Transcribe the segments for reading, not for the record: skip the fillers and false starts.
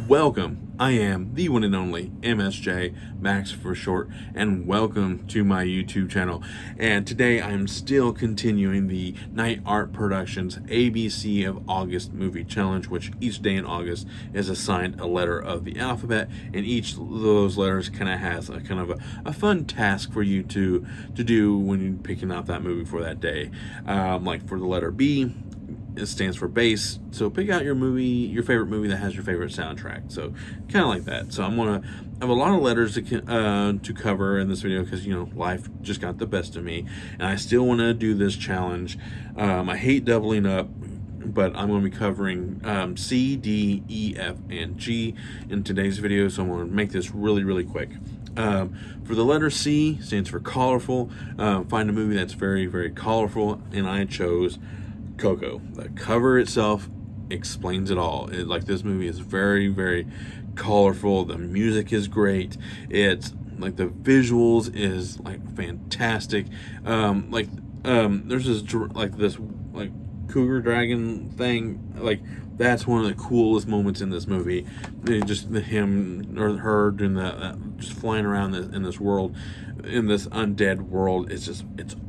Welcome. I am the one and only MSJ, Max for short, and welcome to my YouTube channel. And today I'm still continuing the Night Art Productions ABC of August movie challenge, which each day in August is assigned a letter of the alphabet, and each of those letters kind of has a fun task for you to do when you're picking out that movie for that day. Like for the letter B, it stands for bass, so pick out your favorite movie that has your favorite soundtrack. So kind of like that. So I have a lot of letters to cover in this video because life just got the best of me, and I still want to do this challenge. I hate doubling up, but I'm going to be covering C, D, E, F, and G in today's video, so I'm going to make this really quick. For the letter C, stands for colorful. Find a movie that's very colorful, and I chose Coco. The cover itself explains it all. This movie is very colorful. The music is great. It's like the visuals is fantastic. There's this cougar dragon thing. That's one of the coolest moments in this movie. Just him or her doing that, just flying around in this world, in this undead world. It's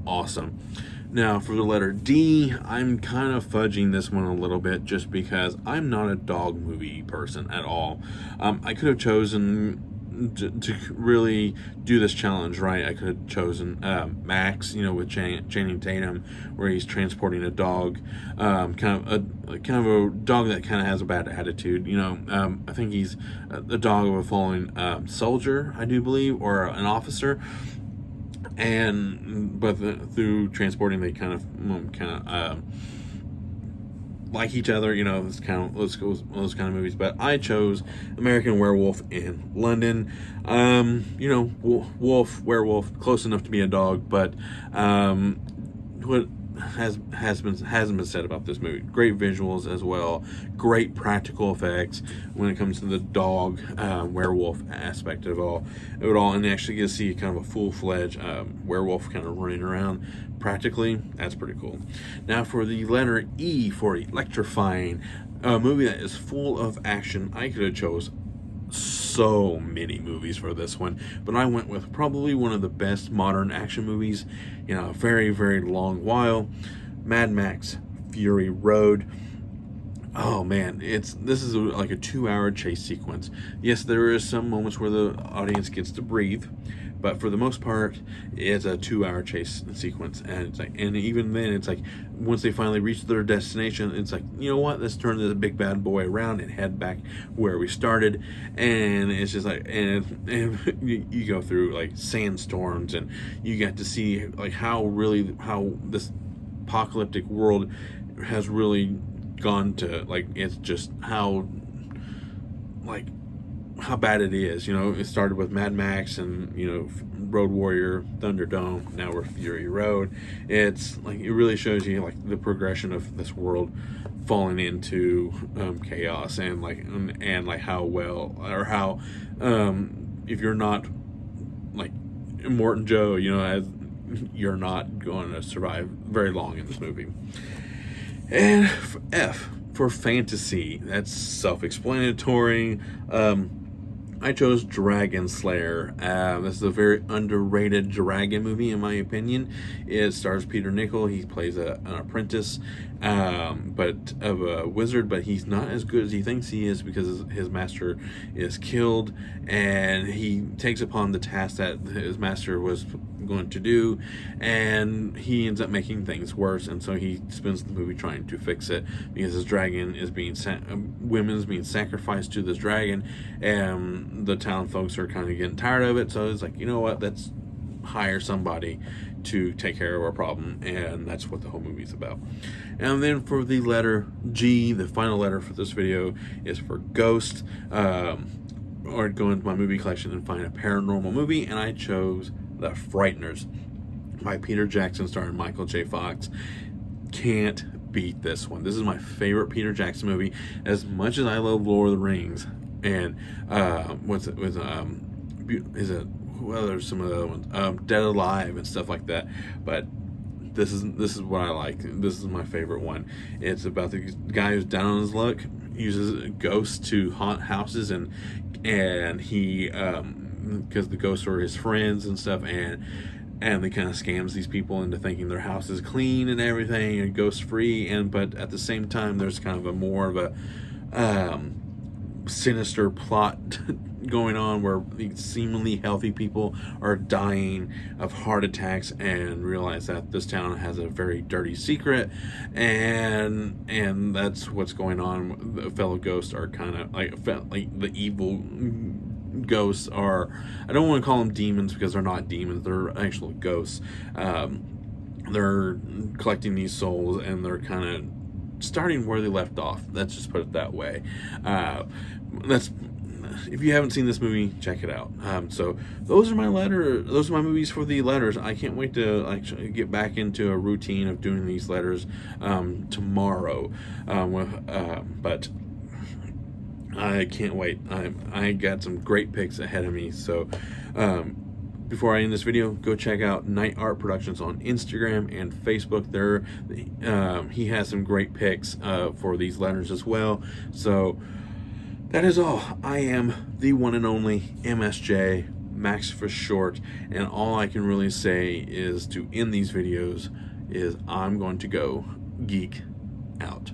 awesome. Now, for the letter D, I'm kind of fudging this one a little bit just because I'm not a dog movie person at all. I could have chosen to really do this challenge right. I could have chosen Max, with Channing Tatum, where he's transporting a dog, kind of a dog that kind of has a bad attitude. I think he's the dog of a fallen soldier, I do believe, or an officer. But through transporting, they kind of like each other. Those kind of movies. But I chose American Werewolf in London. Werewolf, close enough to be a dog, but what hasn't been said about this movie. Great visuals as well, great practical effects when it comes to the dog werewolf aspect of it all, and actually get to see kind of a full-fledged werewolf kind of running around practically. That's pretty cool. Now for the letter E, for electrifying, a movie that is full of action. I could have chose so many movies for this one, but I went with probably one of the best modern action movies in a very long while. Mad Max Fury Road. Oh man, this is like a 2-hour chase sequence. Yes, there is some moments where the audience gets to breathe, but for the most part, it's a 2-hour chase sequence. And even then, it's like once they finally reach their destination, it's like, you know what? Let's turn this big bad boy around and head back where we started. And it's just and you go through sandstorms, and you get to see how this apocalyptic world has really gone to it's just how bad it is. It started with Mad Max and Road Warrior, Thunderdome. Now we're Fury Road. It's it really shows you the progression of this world falling into chaos, and how well, or how if you're not Morton Joe, you're not going to survive very long in this movie. And F, for fantasy, that's self-explanatory. I chose Dragon Slayer. This is a very underrated dragon movie, in my opinion. It stars Peter Nichol. He plays an apprentice, but of a wizard, but he's not as good as he thinks he is because his master is killed, and he takes upon the task that his master was going to do, and he ends up making things worse, and so he spends the movie trying to fix it because his dragon is women's being sacrificed to this dragon, and the town folks are kind of getting tired of it, so it's like, you know what, let's hire somebody to take care of our problem, and that's what the whole movie's about. And then for the letter G, the final letter for this video is for ghost, or go into my movie collection and find a paranormal movie, and I chose The Frighteners by Peter Jackson starring Michael J. Fox. Can't beat this one. This is my favorite Peter Jackson movie. As much as I love Lord of the Rings and there's some of the other ones, Dead Alive and stuff like that, but this is what I like. This is my favorite one. It's about the guy who's down on his luck, uses ghosts to haunt houses, and he because the ghosts are his friends and stuff, and they kind of scams these people into thinking their house is clean and everything and ghost free, but at the same time there's kind of a more of a sinister plot going on where these seemingly healthy people are dying of heart attacks and realize that this town has a very dirty secret, and that's what's going on. The fellow ghosts are kind of like the evil ghosts are, I don't want to call them demons because they're not demons, they're actual ghosts. They're collecting these souls, and they're kind of starting where they left off. Let's just put it that way. That's, if you haven't seen this movie, check it out. So those are my movies for the letters. I can't wait to actually get back into a routine of doing these letters tomorrow. But I can't wait. I got some great picks ahead of me. So before I end this video, go check out Night Art Productions on Instagram and Facebook. He has some great picks for these letters as well. So that is all. I am the one and only MSJ, Max for short, and all I can really say is to end these videos is I'm going to go geek out.